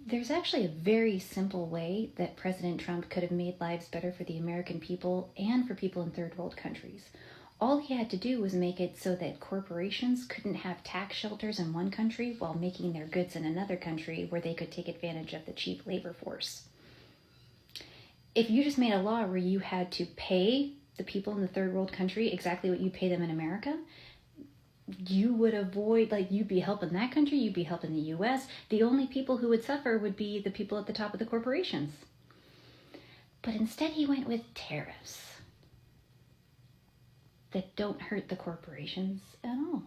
There's actually a very simple way that President Trump could have made lives better for the American people and for people in third world countries. All he had to do was make it so that corporations couldn't have tax shelters in one country while making their goods in another country where they could take advantage of the cheap labor force. If you just made a law where you had to pay the people in the third world country exactly what you pay them in America, you would avoid, you'd be helping that country, you'd be helping the US. The only people who would suffer would be the people at the top of the corporations. But instead he went with tariffs that don't hurt the corporations at all.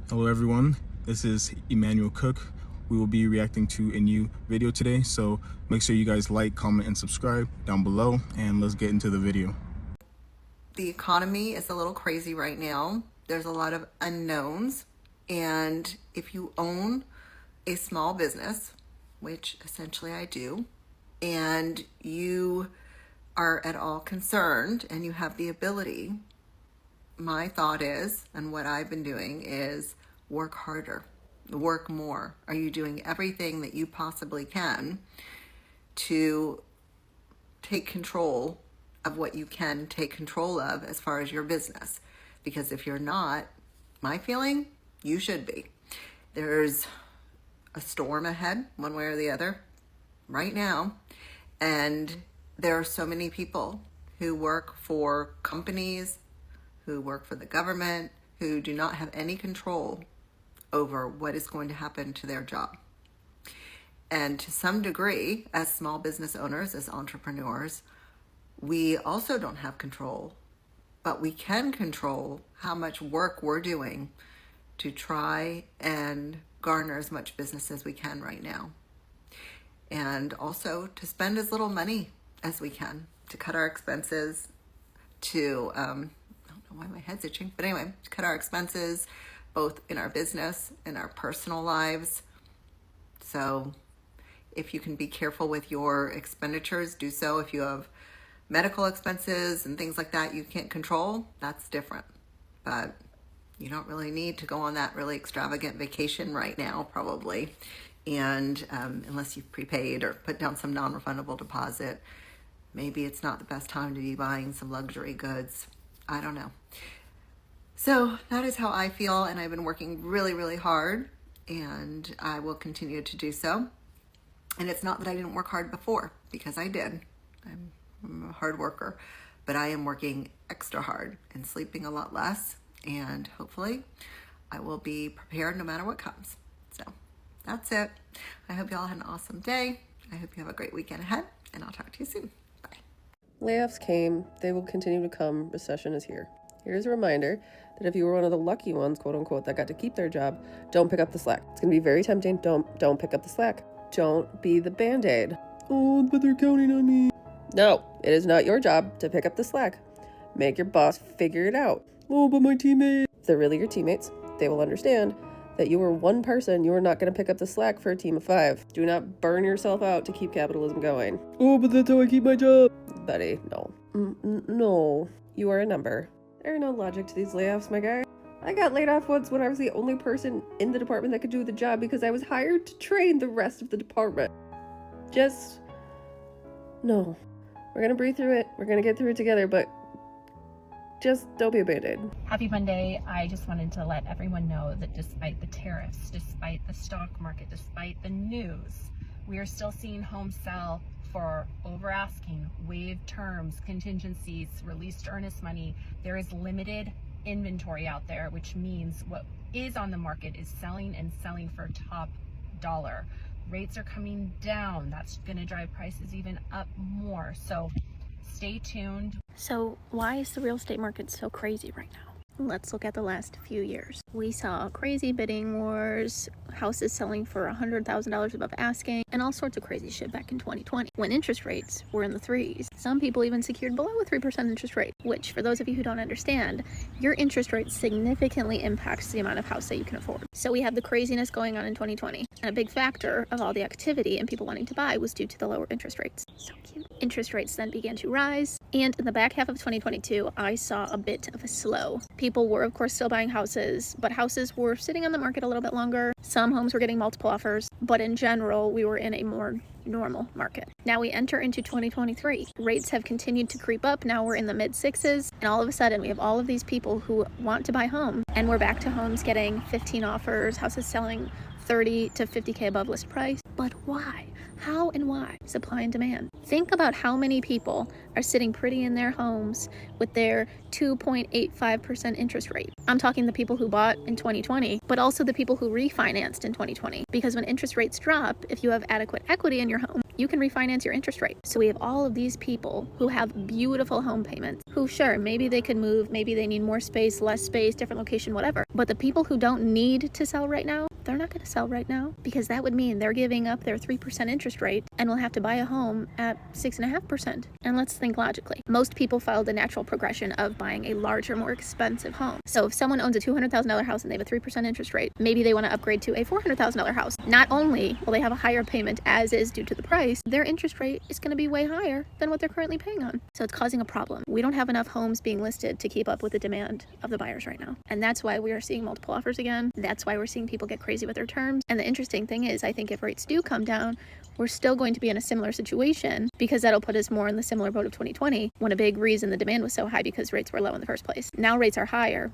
Hello everyone, this is Emmanuel Cook. We will be reacting to a new video today, so make sure you guys like, comment, and subscribe down below, and let's get into the video. The economy is a little crazy right now. There's a lot of unknowns, and if you own a small business, which essentially I do, and you are at all concerned and you have the ability, my thought is, and what I've been doing is work harder, work more. Are you doing everything that you possibly can to take control of what you can take control of as far as your business? Because if you're not, my feeling, you should be. There's a storm ahead, one way or the other, right now. And there are so many people who work for companies, who work for the government, who do not have any control over what is going to happen to their job. And to some degree, as small business owners, as entrepreneurs, we also don't have control, but we can control how much work we're doing to try and garner as much business as we can right now. And also to spend as little money as we can, to cut our expenses, to, I don't know why my head's itching, but anyway, to cut our expenses, both in our business and our personal lives. So if you can be careful with your expenditures, do so. If you have medical expenses and things like that you can't control, that's different. But you don't really need to go on that really extravagant vacation right now, probably. And unless you've prepaid or put down some non-refundable deposit, maybe it's not the best time to be buying some luxury goods. I don't know. So that is how I feel, and I've been working really, really hard, and I will continue to do so. And it's not that I didn't work hard before, because I did. I'm a hard worker, but I am working extra hard and sleeping a lot less, and hopefully I will be prepared no matter what comes. So that's it. I hope y'all had an awesome day. I hope you have a great weekend ahead, and I'll talk to you soon. Bye. Layoffs came, they will continue to come, recession is here. Here's a reminder that if you were one of the lucky ones, quote unquote, that got to keep their job, don't pick up the slack. It's gonna be very tempting. Don't pick up the slack. Don't be the Band-Aid. Oh, but they're counting on me. No, it is not your job to pick up the slack. Make your boss figure it out. Oh, but my teammates. If they're really your teammates, they will understand that you are one person. You are not going to pick up the slack for a team of 5. Do not burn yourself out to keep capitalism going. Oh, but that's how I keep my job. Buddy, no. No, you are a number. There are no logic to these layoffs, my guy. I got laid off once when I was the only person in the department that could do the job because I was hired to train the rest of the department. No. We're gonna breathe through it. We're gonna get through it together, but just don't be a Band-Aid. Happy Monday. I just wanted to let everyone know that despite the tariffs, despite the stock market, despite the news, we are still seeing homes sell for over asking, waived terms, contingencies, released earnest money. There is limited inventory out there, which means what is on the market is selling and selling for top dollar. Rates are coming down. That's going to drive prices even up more. So stay tuned. So why is the real estate market so crazy right now? Let's look at the last few years. We saw crazy bidding wars, houses selling for $100,000 above asking, and all sorts of crazy shit back in 2020 when interest rates were in the 3s. Some people even secured below a 3% interest rate, which for those of you who don't understand, your interest rate significantly impacts the amount of house that you can afford. So we have the craziness going on in 2020, and a big factor of all the activity and people wanting to buy was due to the lower interest rates. So cute. Interest rates then began to rise, and in the back half of 2022, I saw a bit of a slow. People were, of course, still buying houses, but houses were sitting on the market a little bit longer. Some homes were getting multiple offers, but in general, we were in a more normal market. Now we enter into 2023. Rates have continued to creep up. Now we're in the mid sixes, and all of a sudden we have all of these people who want to buy homes, and we're back to homes getting 15 offers, houses selling 30 to 50K above list price. But why? How and why? Supply and demand. Think about how many people are sitting pretty in their homes with their 2.85% interest rate. I'm talking the people who bought in 2020, but also the people who refinanced in 2020. Because when interest rates drop, if you have adequate equity in your home, you can refinance your interest rate. So we have all of these people who have beautiful home payments, who sure, maybe they could move, maybe they need more space, less space, different location, whatever. But the people who don't need to sell right now, they're not going to sell right now, because that would mean they're giving up their 3% interest rate and will have to buy a home at 6.5%. And let's think logically. Most people follow the natural progression of buying a larger, more expensive home. So if someone owns a $200,000 house and they have a 3% interest rate, maybe they want to upgrade to a $400,000 house. Not only will they have a higher payment as is due to the price, their interest rate is going to be way higher than what they're currently paying on. So it's causing a problem. We don't have enough homes being listed to keep up with the demand of the buyers right now. And that's why we are seeing multiple offers again. That's why we're seeing people get crazy with their terms. And the interesting thing is, I think if rates do come down, we're still going to be in a similar situation, because that'll put us more in the similar boat of 2020, when a big reason the demand was so high because rates were low in the first place. Now rates are higher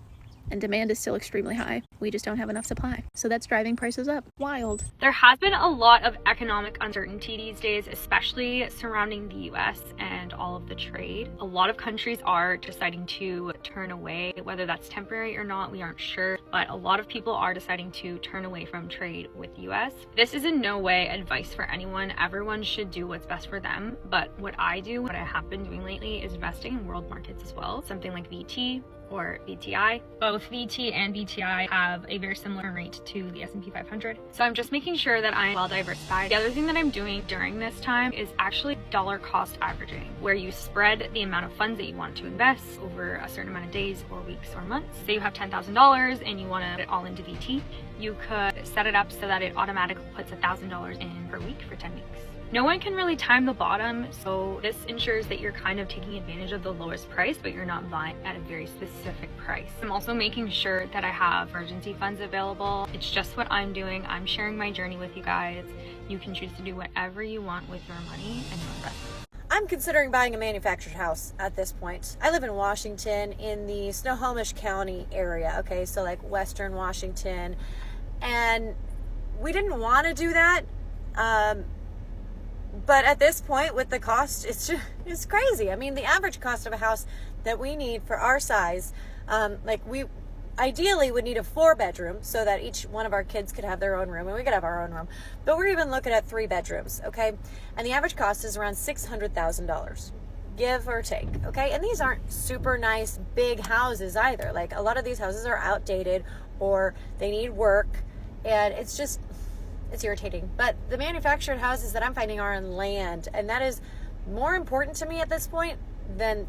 and demand is still extremely high. We just don't have enough supply. So that's driving prices up. Wild. There has been a lot of economic uncertainty these days, especially surrounding the US and all of the trade. A lot of countries are deciding to turn away, whether that's temporary or not, we aren't sure, but a lot of people are deciding to turn away from trade with the US. This is in no way advice for anyone. Everyone should do what's best for them. But what I have been doing lately is investing in world markets as well. Something like VT or VTI. Both VT and VTI have a very similar rate to the S&P 500. So I'm just making sure that I'm well diversified. The other thing that I'm doing during this time is actually dollar cost averaging, where you spread the amount of funds that you want to invest over a certain amount of days or weeks or months. Say you have $10,000 and you want to put it all into VT. You could set it up so that it automatically puts $1,000 in per week for 10 weeks. No one can really time the bottom, so this ensures that you're kind of taking advantage of the lowest price, but you're not buying at a very specific price. I'm also making sure that I have emergency funds available. It's just what I'm doing. I'm sharing my journey with you guys. You can choose to do whatever you want with your money and your investment. I'm considering buying a manufactured house at this point. I live in Washington, in the Snohomish County area, okay, so like Western Washington, and we didn't want to do that. But at this point, with the cost, it's crazy. I mean, the average cost of a house that we need for our size, we ideally would need a 4-bedroom so that each one of our kids could have their own room, and we could have our own room. But we're even looking at 3 bedrooms, okay? And the average cost is around $600,000, give or take, okay? And these aren't super nice, big houses either. Like, a lot of these houses are outdated or they need work, and it's irritating. But the manufactured houses that I'm finding are on land, and that is more important to me at this point than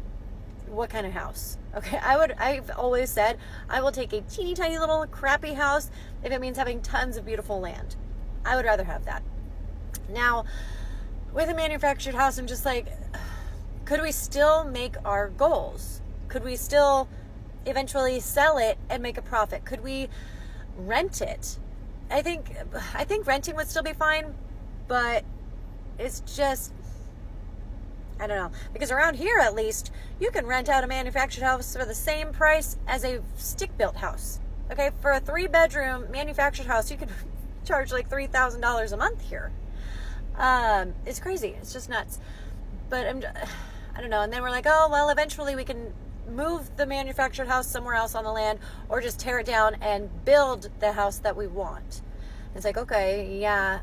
what kind of house. Okay, I've always said I will take a teeny tiny little crappy house if it means having tons of beautiful land. I would rather have that. Now, with a manufactured house, I'm just like, could we still make our goals? Could we still eventually sell it and make a profit? Could we rent it? I think renting would still be fine, but it's just, I don't know. Because around here, at least, you can rent out a manufactured house for the same price as a stick-built house. Okay, for a 3-bedroom manufactured house, you could charge like $3,000 a month here. It's crazy. It's just nuts. But I don't know. And then we're like, oh, well, eventually we can move the manufactured house somewhere else on the land, or just tear it down and build the house that we want. It's like, okay, yeah,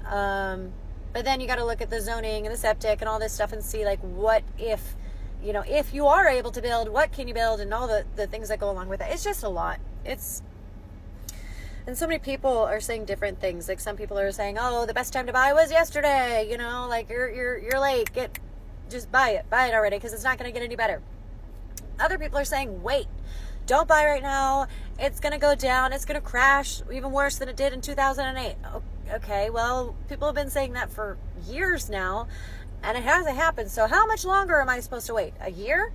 but then you got to look at the zoning and the septic and all this stuff and see, like, what if you are able to build, what can you build, and all the things that go along with it. It's just a lot. And so many people are saying different things. Like, some people are saying, oh, the best time to buy was yesterday, like you're late, just buy it already, because it's not going to get any better. Other people are saying, wait, don't buy right now. It's going to go down. It's going to crash even worse than it did in 2008. Okay, well, people have been saying that for years now, and it hasn't happened. So how much longer am I supposed to wait? A year?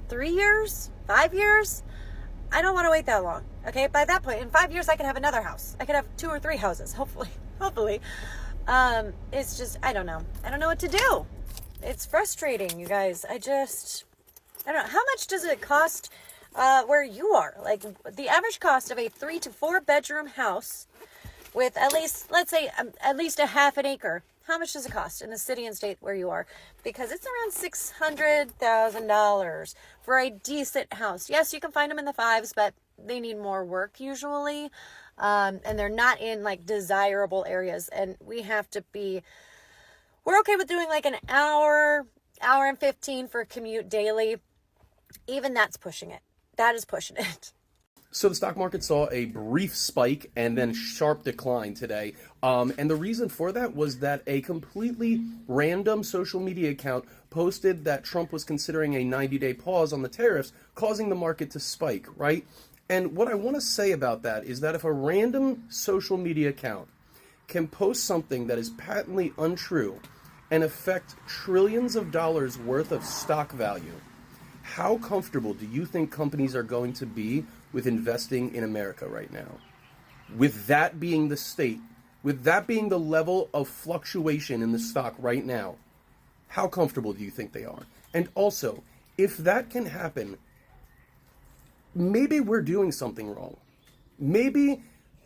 3 years? 5 years? I don't want to wait that long. Okay, by that point, in 5 years, I could have another house. I could have 2 or 3 houses, hopefully. It's just, I don't know. I don't know what to do. It's frustrating, you guys. I don't know. How much does it cost where you are? Like, the average cost of a 3 to 4 bedroom house with at least, let's say, at least a half an acre. How much does it cost in the city and state where you are? Because it's around $600,000 for a decent house. Yes, you can find them in the 5s, but they need more work usually. And they're not in like desirable areas. And we're okay with doing like an hour and 15 for a commute daily. Even that's pushing it. That is pushing it. So the stock market saw a brief spike and then sharp decline today. And the reason for that was that a completely random social media account posted that Trump was considering a 90-day pause on the tariffs, causing the market to spike, right? And what I want to say about that is that if a random social media account can post something that is patently untrue and affect trillions of dollars worth of stock value, how comfortable do you think companies are going to be with investing in America right now? With that being the state, with that being the level of fluctuation in the stock right now, how comfortable do you think they are? And also, if that can happen, maybe we're doing something wrong. Maybe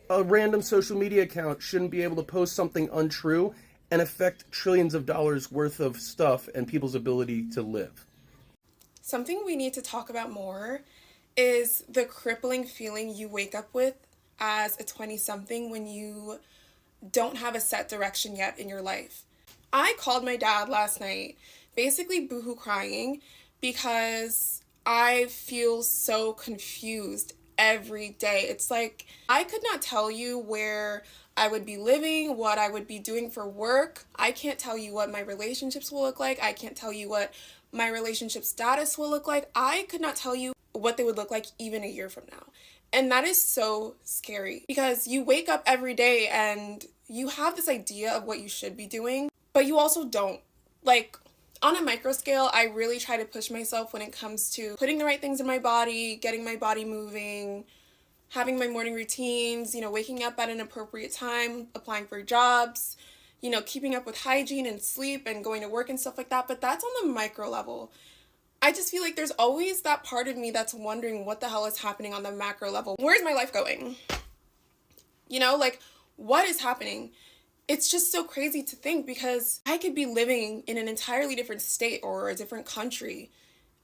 a random social media account shouldn't be able to post something untrue and affect trillions of dollars worth of stuff and people's ability to live. Something we need to talk about more is the crippling feeling you wake up with as a 20-something when you don't have a set direction yet in your life. I called my dad last night, basically boohoo crying, because I feel so confused every day. It's like I could not tell you where I would be living, what I would be doing for work. I can't tell you what my relationships will look like. I can't tell you what my relationship status will look like. I could not tell you what they would look like even a year from now. And that is so scary because you wake up every day and you have this idea of what you should be doing, but you also don't. Like, on a micro scale, I really try to push myself when it comes to putting the right things in my body, getting my body moving, having my morning routines, waking up at an appropriate time, applying for jobs, keeping up with hygiene and sleep and going to work and stuff like that. But that's on the micro level. I just feel like there's always that part of me that's wondering what the hell is happening on the macro level. Where's my life going? What is happening? It's just so crazy to think because I could be living in an entirely different state or a different country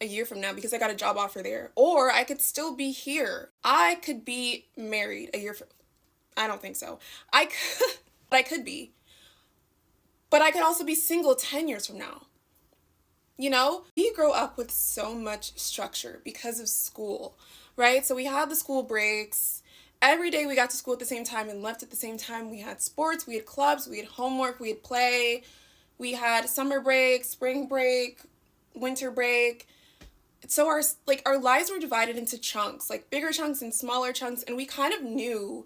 a year from now because I got a job offer there. Or I could still be here. I could be married a year from... I don't think so. I could be. But I could also be single 10 years from now. We grow up with so much structure because of school, right? So we had the school breaks. Every day we got to school at the same time and left at the same time. We had sports, we had clubs, we had homework, we had play. We had summer break, spring break, winter break. So our lives were divided into chunks, like bigger chunks and smaller chunks. And we kind of knew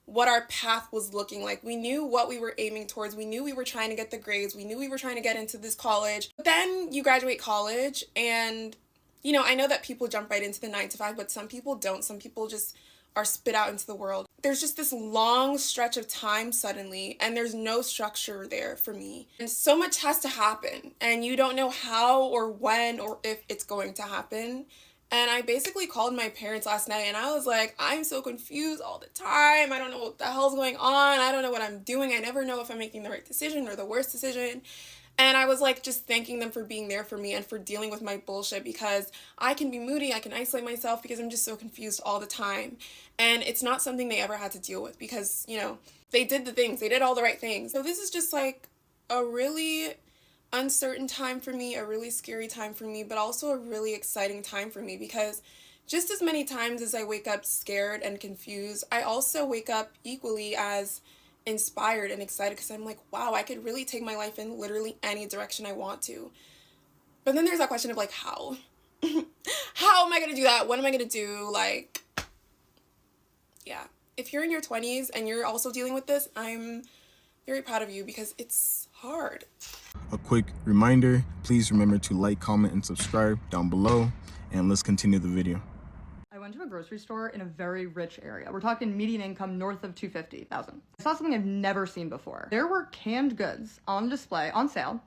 what our path was looking like. We knew what we were aiming towards. We knew we were trying to get the grades. We knew we were trying to get into this college. But then you graduate college and, I know that people jump right into the 9 to 5, but some people don't. Some people just are spit out into the world. There's just this long stretch of time suddenly, and there's no structure there for me. And so much has to happen, and you don't know how or when or if it's going to happen. And I basically called my parents last night and I was like, I'm so confused all the time. I don't know what the hell's going on. I don't know what I'm doing. I never know if I'm making the right decision or the worst decision. And I was like just thanking them for being there for me and for dealing with my bullshit because I can be moody. I can isolate myself because I'm just so confused all the time. And it's not something they ever had to deal with because, they did the things. They did all the right things. So this is just like a really uncertain time for me, a really scary time for me, but also a really exciting time for me because just as many times as I wake up scared and confused, I also wake up equally as inspired and excited because I'm like, wow, I could really take my life in literally any direction I want to. But then there's that question of like, how? How am I going to do that? What am I going to do? Yeah. If you're in your 20s and you're also dealing with this, I'm very proud of you because it's hard. A quick reminder, please remember to like, comment, and subscribe down below, and let's continue the video. went to a grocery store in a very rich area. We're talking median income north of $250,000. I saw something I've never seen before. There were canned goods on display, on sale,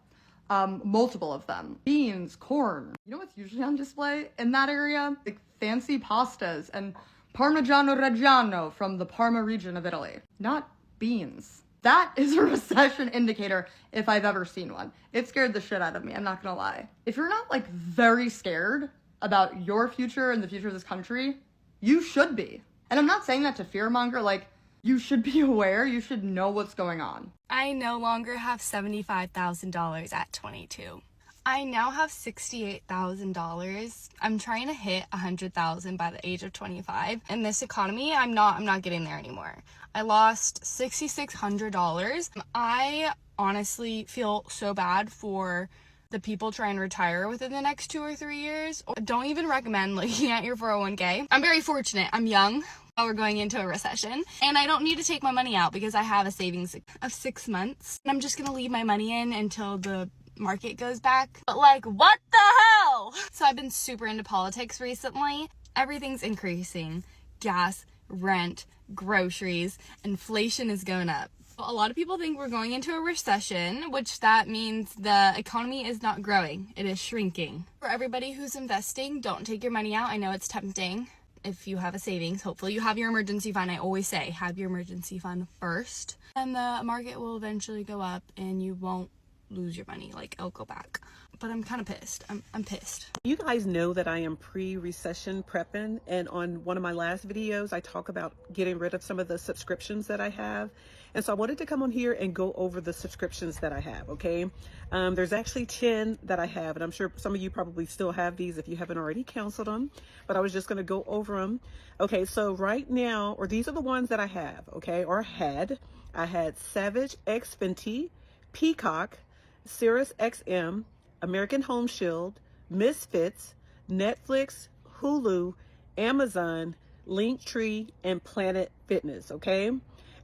multiple of them. Beans, corn. You know what's usually on display in that area? Like fancy pastas and Parmigiano Reggiano from the Parma region of Italy. Not beans. That is a recession indicator if I've ever seen one. It scared the shit out of me, I'm not gonna lie. If you're not like very scared about your future and the future of this country, you should be. And I'm not saying that to fearmonger, like, you should be aware, you should know what's going on. I no longer have $75,000 at 22. I now have $68,000. I'm trying to hit $100,000 by the age of 25. In this economy, I'm not getting there anymore. I lost $6,600. I honestly feel so bad for the people trying to retire within the next 2 or 3 years. Don't even recommend looking at your 401k. I'm very fortunate. I'm young. We're going into a recession and I don't need to take my money out because I have a savings of 6 months. And I'm just gonna leave my money in until the market goes back. But like, what the hell? So I've been super into politics recently. Everything's increasing. Gas, rent, groceries, inflation is going up. A lot of people think we're going into a recession, which that means the economy is not growing, it is shrinking. For everybody who's investing, don't take your money out. I know it's tempting. If you have a savings, hopefully you have your emergency fund. I always say, have your emergency fund first. And the market will eventually go up and you won't lose your money, like it'll go back. But I'm kind of pissed. I'm pissed. You guys know that I am pre-recession prepping, and on one of my last videos I talk about getting rid of some of the subscriptions that I have. And so I wanted to come on here and go over the subscriptions that I have, okay? There's actually 10 that I have, and I'm sure some of you probably still have these if you haven't already canceled them, but I was just gonna go over them. Okay, so right now, or these are the ones that I have, okay, or had. I had Savage X Fenty, Peacock, Sirius XM, American Home Shield, Misfits, Netflix, Hulu, Amazon, Linktree, and Planet Fitness, okay?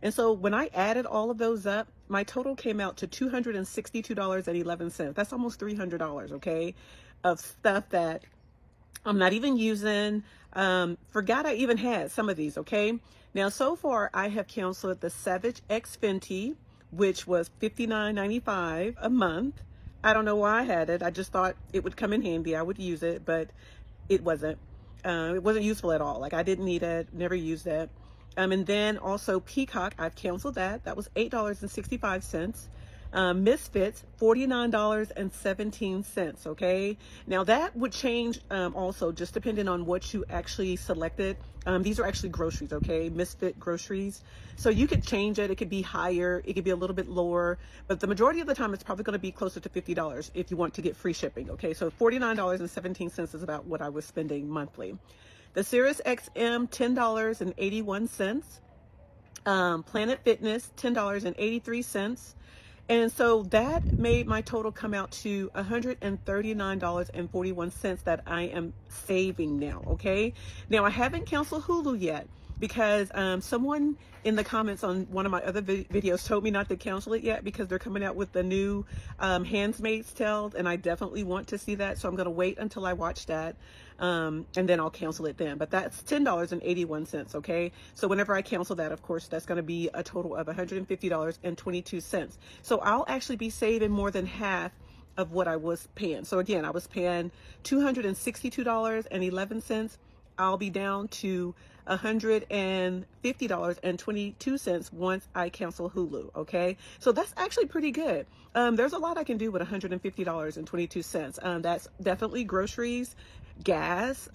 And so when I added all of those up, my total came out to $262.11. That's almost $300, okay, of stuff that I'm not even using. Forgot I even had some of these, okay? Now, so far, I have canceled the Savage X Fenty, which was $59.95 a month. I don't know why I had it. I just thought it would come in handy. I would use it, but it wasn't. It wasn't useful at all. Like, I didn't need it, never used it. And then also Peacock, I've canceled that. That was $8.65. Misfits, $49.17, okay? Now that would change also just depending on what you actually selected. These are actually groceries, okay? Misfit groceries. So you could change it. It could be higher. It could be a little bit lower. But the majority of the time, it's probably going to be closer to $50 if you want to get free shipping, okay? So $49.17 is about what I was spending monthly. The Sirius XM, $10.81. Planet Fitness, $10.83. And so that made my total come out to $139.41 that I am saving now, okay? Now, I haven't canceled Hulu yet because someone in the comments on one of my other videos told me not to cancel it yet because they're coming out with the new Handmaid's Tale, and I definitely want to see that, so I'm going to wait until I watch that. And then I'll cancel it then. But that's $10.81, okay? So whenever I cancel that, of course, that's going to be a total of $150.22. So I'll actually be saving more than half of what I was paying. So again, I was paying $262.11. I'll be down to $150.22 once I cancel Hulu, okay? So that's actually pretty good. There's a lot I can do with $150.22. That's definitely groceries, gas.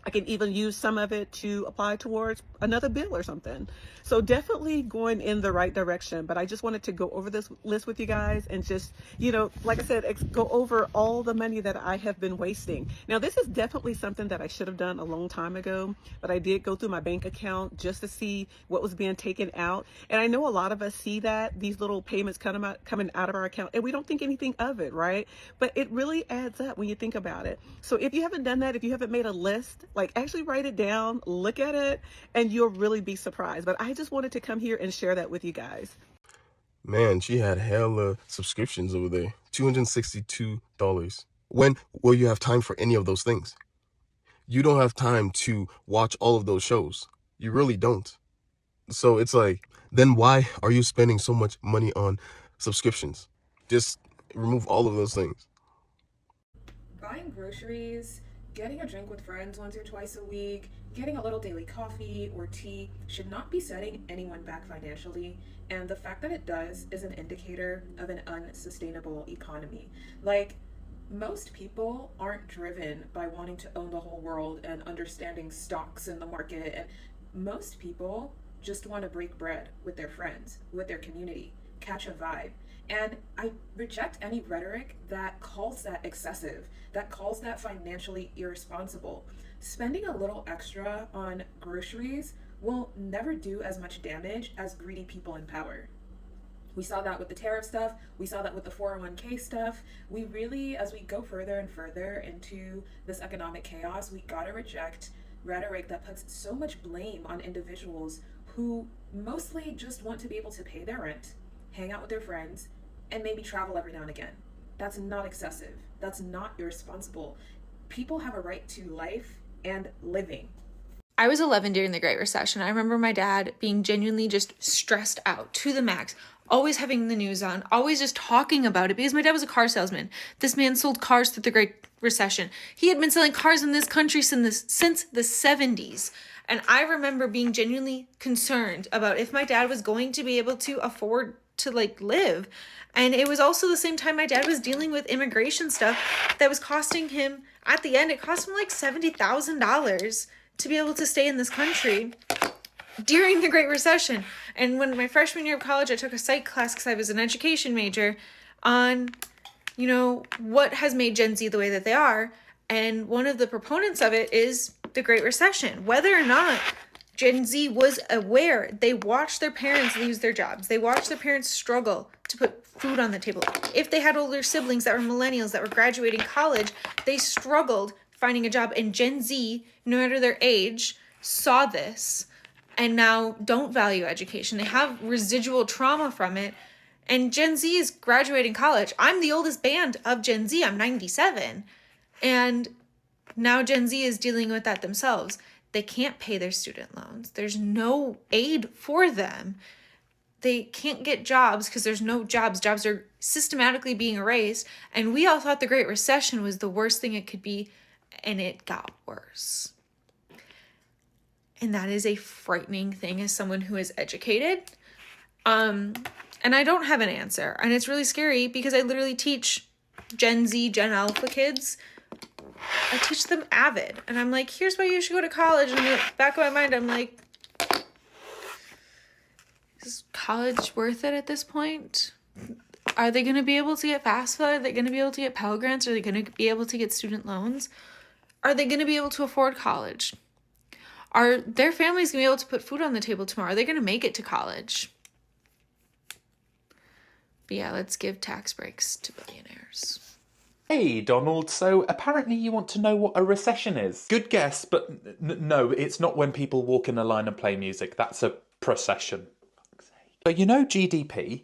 I can even use some of it to apply towards another bill or something. So definitely going in the right direction. But I just wanted to go over this list with you guys and just, you know, like I said, go over all the money that I have been wasting. Now, this is definitely something that I should have done a long time ago, but I did go through my bank account just to see what was being taken out. And I know a lot of us see that, these little payments coming out of our account, and we don't think anything of it, right? But it really adds up when you think about it. So if you haven't done that, if you haven't made a list, like actually write it down, look at it, and you'll really be surprised. But I just wanted to come here and share that with you guys. Man, she had hella subscriptions over there. $262. When will you have time for any of those things? you don't have time to watch all of those shows. You really don't. So it's like, then why are you spending so much money on subscriptions? Just remove all of those things. Buying groceries, getting a drink with friends once or twice a week, getting a little daily coffee or tea should not be setting anyone back financially, and the fact that it does is an indicator of an unsustainable economy. Like, most people aren't driven by wanting to own the whole world and understanding stocks in the market, and most people just want to break bread with their friends, with their community, catch a vibe. And I reject any rhetoric that calls that excessive, that calls that financially irresponsible. Spending a little extra on groceries will never do as much damage as greedy people in power. We saw that with the tariff stuff. We saw that with the 401k stuff. We really, as we go further and further into this economic chaos, we gotta reject rhetoric that puts so much blame on individuals who mostly just want to be able to pay their rent, hang out with their friends, and maybe travel every now and again. That's not excessive. That's not irresponsible. People have a right to life and living. I was 11 during the Great Recession. I remember my dad being genuinely just stressed out to the max, always having the news on, always just talking about it, because my dad was a car salesman. This man sold cars through the Great Recession. He had been selling cars in this country since the 70s. And I remember being genuinely concerned about if my dad was going to be able to afford to live. And it was also the same time my dad was dealing with immigration stuff that was costing him, at the end, it cost him like $70,000 to be able to stay in this country during the Great Recession. And when my freshman year of college, I took a psych class because I was an education major on, what has made Gen Z the way that they are. And one of the proponents of it is the Great Recession. Whether or not Gen Z was aware, they watched their parents lose their jobs. They watched their parents struggle to put food on the table. If they had older siblings that were millennials that were graduating college, they struggled finding a job. And Gen Z, no matter their age, saw this and now don't value education. They have residual trauma from it. And Gen Z is graduating college. I'm the oldest band of Gen Z. I'm 97. And now Gen Z is dealing with that themselves. They can't pay their student loans. There's no aid for them. They can't get jobs because there's no jobs. Jobs are systematically being erased. And we all thought the Great Recession was the worst thing it could be, and it got worse. And that is a frightening thing as someone who is educated. And I don't have an answer. And it's really scary because I literally teach Gen Z, Gen Alpha kids. I teach them Avid. And I'm like, here's why you should go to college. And in the back of my mind, I'm like, is college worth it at this point? Are they going to be able to get FAFSA? Are they going to be able to get Pell Grants? Are they going to be able to get student loans? Are they going to be able to afford college? Are their families going to be able to put food on the table tomorrow? Are they going to make it to college? But yeah, let's give tax breaks to billionaires. Hey, Donald, so apparently you want to know what a recession is. Good guess, but no, it's not when people walk in a line and play music. That's a procession. So you know GDP?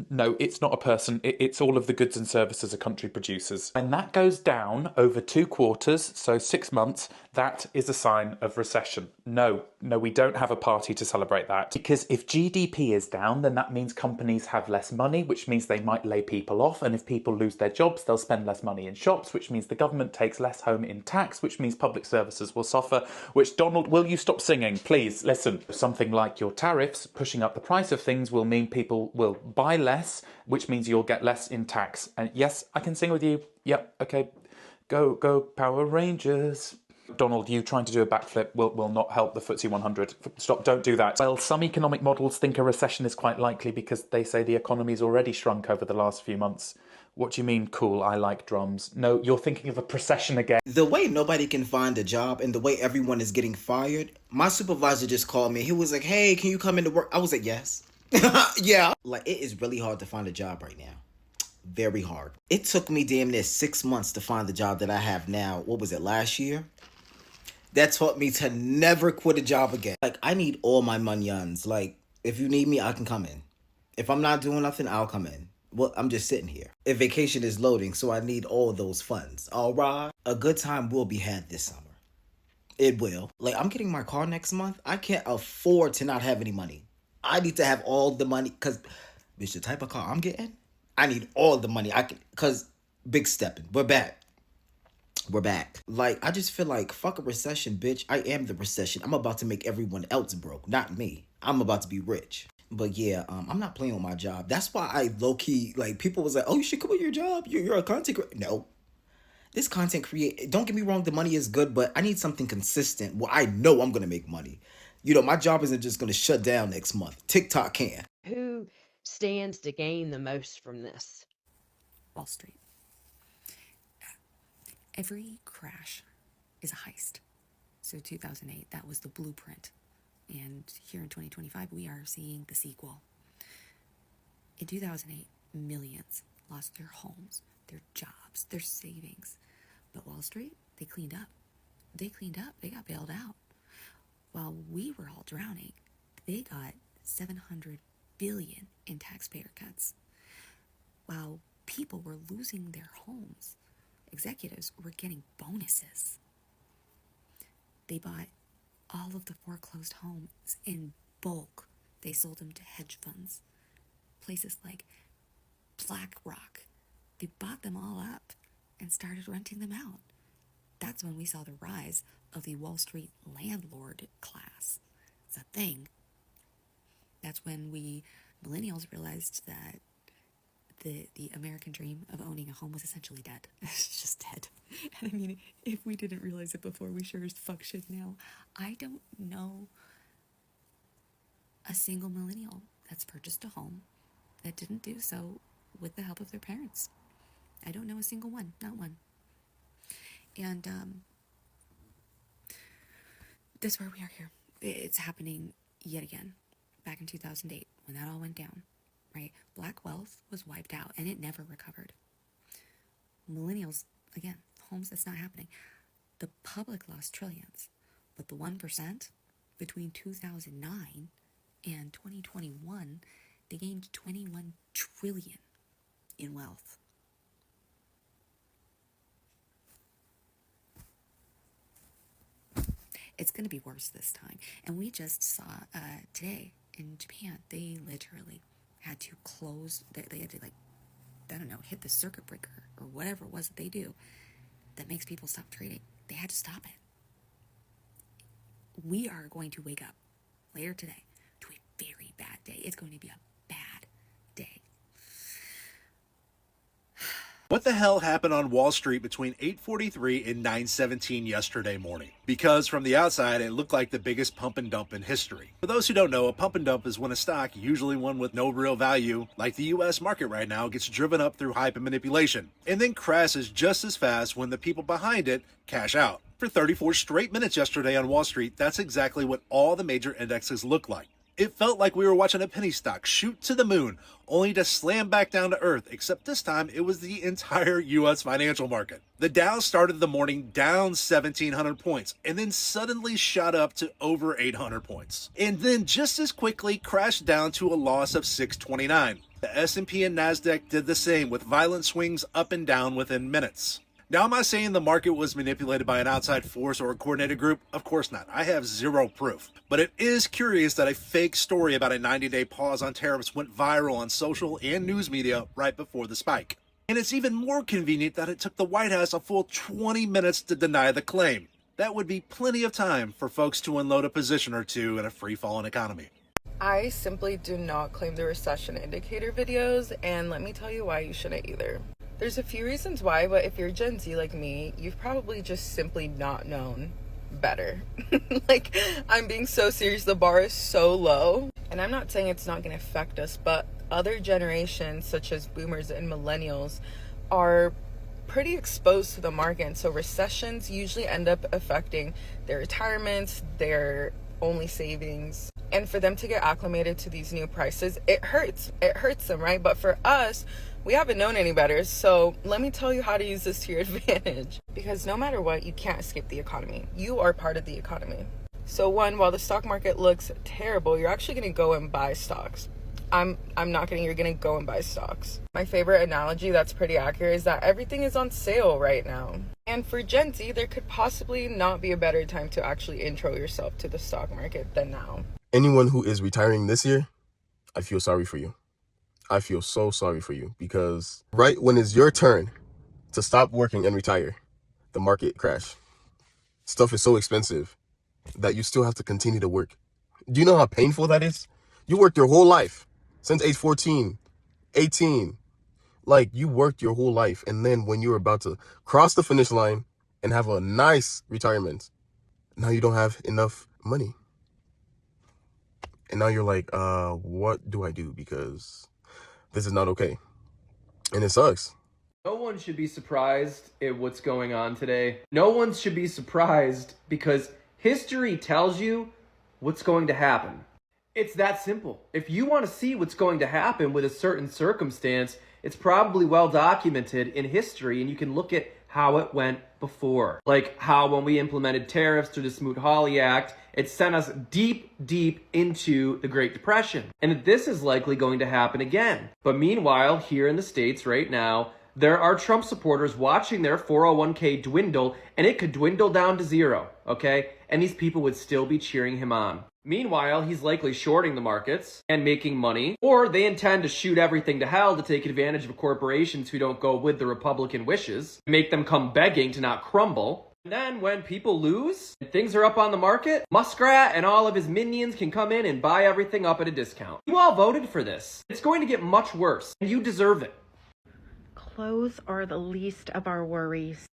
No, it's not a person. It's all of the goods and services a country produces. When that goes down over 2 quarters, so 6 months, that is a sign of recession. No, we don't have a party to celebrate that. Because if GDP is down, then that means companies have less money, which means they might lay people off. And if people lose their jobs, they'll spend less money in shops, which means the government takes less home in tax, which means public services will suffer. Which, Donald, will you stop singing? Please, listen. Something like your tariffs pushing up the price of things will mean people will buy less, which means you'll get less in tax. And yes, I can sing with you. Yep, okay. Go Power Rangers. Donald, you trying to do a backflip will not help the FTSE 100. Stop, don't do that. Well, some economic models think a recession is quite likely because they say the economy's already shrunk over the last few months. What do you mean, cool, I like drums? No, you're thinking of a procession again. The way nobody can find a job and the way everyone is getting fired, my supervisor just called me. He was like, hey, can you come into work? I was like, yes. Yeah. Like, it is really hard to find a job right now. Very hard. It took me damn near 6 months to find the job that I have now. What was it, last year? That taught me to never quit a job again. Like, I need all my monions. Like, if you need me, I can come in. If I'm not doing nothing, I'll come in. Well, I'm just sitting here. And vacation is loading, so I need all those funds. All right? A good time will be had this summer. It will. Like, I'm getting my car next month. I can't afford to not have any money. I need to have all the money because, bitch, the type of car I'm getting, I need all the money I can. Because big stepping. We're back. We're back. Like, I just feel like, fuck a recession, bitch. I am the recession. I'm about to make everyone else broke, not me. I'm about to be rich. But yeah, I'm not playing with my job. That's why I low-key, like, people was like, oh, you should quit your job. You're a content creator. No. This content create, don't get me wrong, the money is good, but I need something consistent where I know I'm going to make money. You know, my job isn't just going to shut down next month. TikTok can. Who stands to gain the most from this? Wall Street. Every crash is a heist. So 2008, that was the blueprint. And here in 2025, we are seeing the sequel. In 2008, millions lost their homes, their jobs, their savings. But Wall Street, they cleaned up. They cleaned up. They got bailed out. While we were all drowning, they got $700 billion in taxpayer cuts. While people were losing their homes, executives were getting bonuses. They bought all of the foreclosed homes in bulk. They sold them to hedge funds. Places like BlackRock. They bought them all up and started renting them out. That's when we saw the rise of the Wall Street landlord class. It's a thing. That's when we millennials realized that the American dream of owning a home was essentially dead. It's just dead. And I mean, if we didn't realize it before, we sure as fuck should now. I don't know a single millennial that's purchased a home that didn't do so with the help of their parents. I don't know a single one, not one. And that's where we are here. It's happening yet again. Back in 2008, when that all went down, right? Black wealth was wiped out and it never recovered. Millennials, again, homes, that's not happening. The public lost trillions, but the 1% between 2009 and 2021, they gained 21 trillion in wealth. It's going to be worse this time. And we just saw today in Japan, they literally had to close, they had to, like, I don't know, hit the circuit breaker or whatever it was that they do that makes people stop trading. They had to stop it. We are going to wake up later today to a very bad day. It's going to be a bad day. What the hell happened on Wall Street between 8:43 and 9:17 yesterday morning? Because from the outside, it looked like the biggest pump and dump in history. For those who don't know, a pump and dump is when a stock, usually one with no real value, like the US market right now, gets driven up through hype and manipulation, and then crashes just as fast when the people behind it cash out. For 34 straight minutes yesterday on Wall Street, that's exactly what all the major indexes look like. It felt like we were watching a penny stock shoot to the moon, only to slam back down to earth, except this time it was the entire U.S. financial market. The Dow started the morning down 1,700 points, and then suddenly shot up to over 800 points. And then just as quickly crashed down to a loss of 629. The S&P and NASDAQ did the same, with violent swings up and down within minutes. Now, am I saying the market was manipulated by an outside force or a coordinated group? Of course not. I have zero proof. But it is curious that a fake story about a 90-day pause on tariffs went viral on social and news media right before the spike. And it's even more convenient that it took the White House a full 20 minutes to deny the claim. That would be plenty of time for folks to unload a position or two in a free-falling economy. I simply do not claim the recession indicator videos, and let me tell you why you shouldn't either. There's a few reasons why, but if you're Gen Z like me, you've probably just simply not known better. Like, I'm being so serious, the bar is so low. And I'm not saying it's not going to affect us, but other generations, such as boomers and millennials, are pretty exposed to the market. And so recessions usually end up affecting their retirements, their only savings. And for them to get acclimated to these new prices, it hurts. It hurts them, right? But for us, we haven't known any better, so let me tell you how to use this to your advantage. Because no matter what, you can't escape the economy. You are part of the economy. So one, while the stock market looks terrible, you're actually going to go and buy stocks. I'm not kidding, you're gonna go and buy stocks. My favorite analogy that's pretty accurate is that everything is on sale right now. And for Gen Z, there could possibly not be a better time to actually intro yourself to the stock market than now. Anyone who is retiring this year, I feel sorry for you. I feel so sorry for you, because right when it's your turn to stop working and retire, the market crash. Stuff is so expensive that you still have to continue to work. Do you know how painful that is? You worked your whole life since age 14, 18. Like, you worked your whole life, and then when you're about to cross the finish line and have a nice retirement, now you don't have enough money. And now you're like, what do I do? Because this is not okay. And it sucks. No one should be surprised at what's going on today. No one should be surprised, because history tells you what's going to happen. It's that simple. If you want to see what's going to happen with a certain circumstance, it's probably well documented in history, and you can look at how it went before. Like how when we implemented tariffs through the Smoot-Hawley Act, it sent us deep, deep into the Great Depression. And this is likely going to happen again. But meanwhile, here in the States right now, there are Trump supporters watching their 401k dwindle, and it could dwindle down to zero, okay? And these people would still be cheering him on. Meanwhile, he's likely shorting the markets and making money, or they intend to shoot everything to hell to take advantage of corporations who don't go with the Republican wishes, make them come begging to not crumble. And then when people lose and things are up on the market, Muskrat and all of his minions can come in and buy everything up at a discount. You all voted for this. It's going to get much worse, and you deserve it. Clothes are the least of our worries.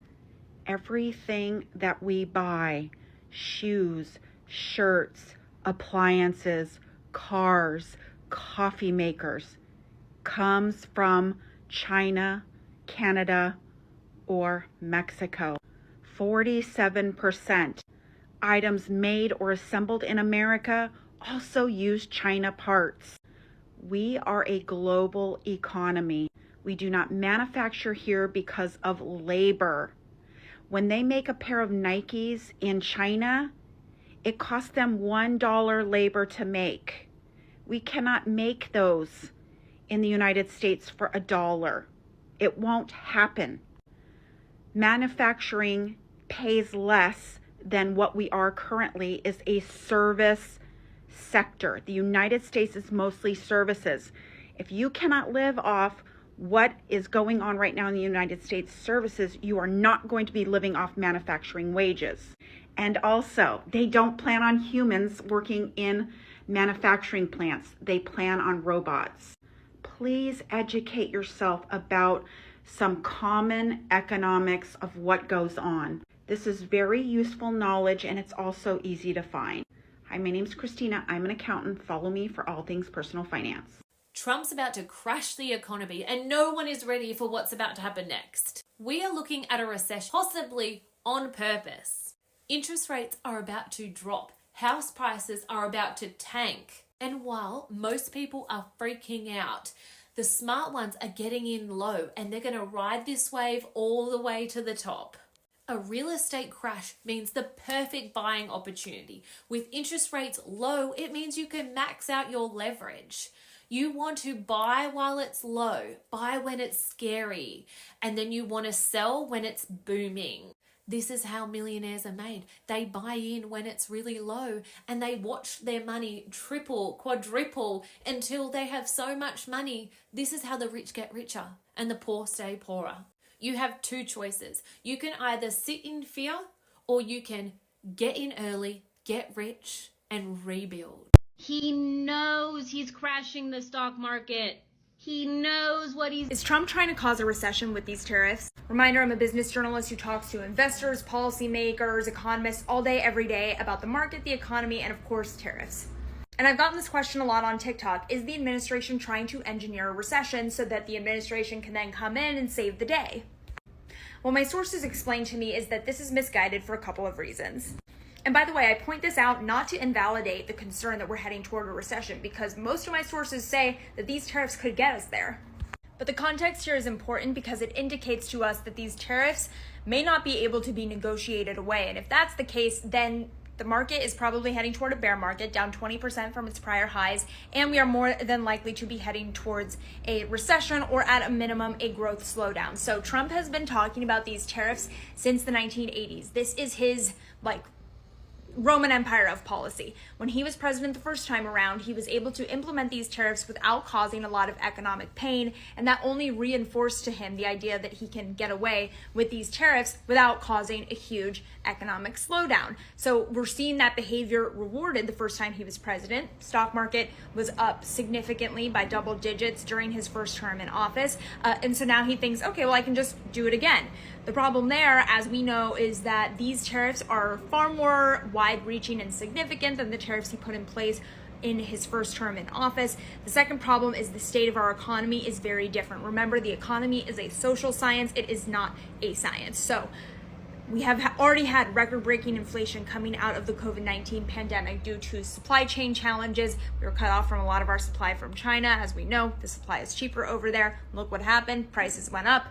Everything that we buy, shoes, shirts, appliances, cars, coffee makers, comes from China, Canada, or Mexico. 47% items made or assembled in America also use China parts. We are a global economy. We do not manufacture here because of labor. When they make a pair of Nikes in China, it costs them $1 labor to make. We cannot make those in the United States for $1. It won't happen. Manufacturing pays less than what we are currently is a service sector. The United States is mostly services. If you cannot live off what is going on right now in the United States services, you are not going to be living off manufacturing wages. And also, they don't plan on humans working in manufacturing plants. They plan on robots. Please educate yourself about some common economics of what goes on. This is very useful knowledge, and it's also easy to find. Hi, my name's Christina. I'm an accountant. Follow me for all things personal finance. Trump's about to crash the economy, and no one is ready for what's about to happen next. We are looking at a recession, possibly on purpose. Interest rates are about to drop. House prices are about to tank. And while most people are freaking out, the smart ones are getting in low, and they're going to ride this wave all the way to the top. A real estate crash means the perfect buying opportunity. With interest rates low, it means you can max out your leverage. You want to buy while it's low, buy when it's scary, and then you want to sell when it's booming. This is how millionaires are made. They buy in when it's really low, and they watch their money triple, quadruple until they have so much money. This is how the rich get richer and the poor stay poorer. You have two choices. You can either sit in fear, or you can get in early, get rich, and rebuild. He knows he's crashing the stock market. He knows what he's... Is Trump trying to cause a recession with these tariffs? Reminder, I'm a business journalist who talks to investors, policymakers, economists all day, every day about the market, the economy, and of course, tariffs. And I've gotten this question a lot on TikTok. Is the administration trying to engineer a recession so that the administration can then come in and save the day? What my sources explained to me is that this is misguided for a couple of reasons. And by the way, I point this out not to invalidate the concern that we're heading toward a recession, because most of my sources say that these tariffs could get us there. But the context here is important because it indicates to us that these tariffs may not be able to be negotiated away. And if that's the case, then The market is probably heading toward a bear market, down 20% from its prior highs, and we are more than likely to be heading towards a recession or at a minimum a growth slowdown. So Trump has been talking about these tariffs since the 1980s. This is his Roman Empire of policy. When he was president the first time around, he was able to implement these tariffs without causing a lot of economic pain, and that only reinforced to him the idea that he can get away with these tariffs without causing a huge economic slowdown. So we're seeing that behavior rewarded the first time he was president. Stock market was up significantly by double digits during his first term in office, and so now he thinks, okay, well, I can just do it again. The problem there, as we know, is that these tariffs are far more wide-reaching and significant than the tariffs he put in place in his first term in office. The second problem is the state of our economy is very different. Remember, the economy is a social science. It is not a science. So we have already had record-breaking inflation coming out of the COVID-19 pandemic due to supply chain challenges. We were cut off from a lot of our supply from China. As we know, the supply is cheaper over there. Look what happened. Prices went up.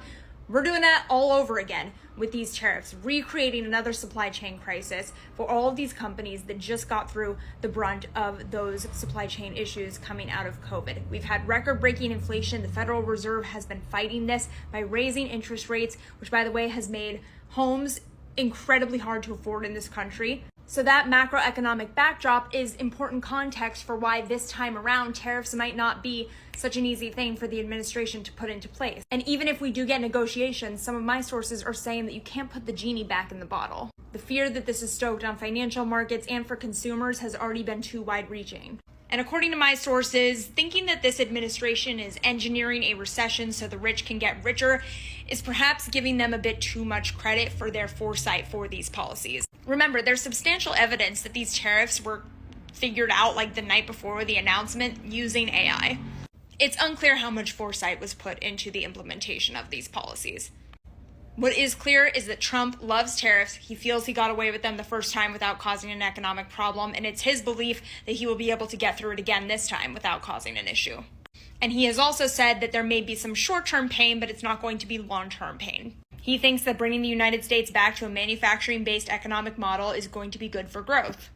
We're doing that all over again with these tariffs, recreating another supply chain crisis for all of these companies that just got through the brunt of those supply chain issues coming out of COVID. We've had record-breaking inflation. The Federal Reserve has been fighting this by raising interest rates, which, by the way, has made homes incredibly hard to afford in this country. So that macroeconomic backdrop is important context for why this time around tariffs might not be such an easy thing for the administration to put into place. And even if we do get negotiations, some of my sources are saying that you can't put the genie back in the bottle. The fear that this is stoked on financial markets and for consumers has already been too wide-reaching. And according to my sources, thinking that this administration is engineering a recession so the rich can get richer is perhaps giving them a bit too much credit for their foresight for these policies. Remember, there's substantial evidence that these tariffs were figured out like the night before the announcement using AI. It's unclear how much foresight was put into the implementation of these policies. What is clear is that Trump loves tariffs. He feels he got away with them the first time without causing an economic problem, and it's his belief that he will be able to get through it again this time without causing an issue. And he has also said that there may be some short-term pain, but it's not going to be long-term pain. He thinks that bringing the United States back to a manufacturing-based economic model is going to be good for growth.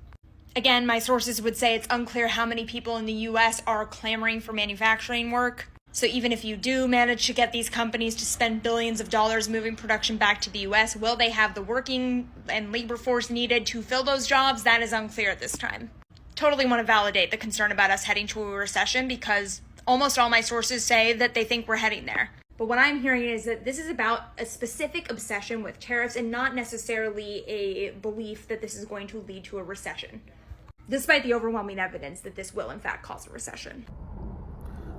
Again, my sources would say it's unclear how many people in the U.S. are clamoring for manufacturing work. So even if you do manage to get these companies to spend billions of dollars moving production back to the U.S., will they have the working and labor force needed to fill those jobs? That is unclear at this time. Totally want to validate the concern about us heading to a recession because almost all my sources say that they think we're heading there. But what I'm hearing is that this is about a specific obsession with tariffs and not necessarily a belief that this is going to lead to a recession, despite the overwhelming evidence that this will in fact cause a recession.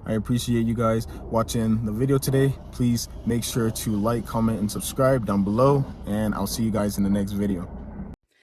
I appreciate you guys watching the video today. Please make sure to like, comment, and subscribe down below, and I'll see you guys in the next video.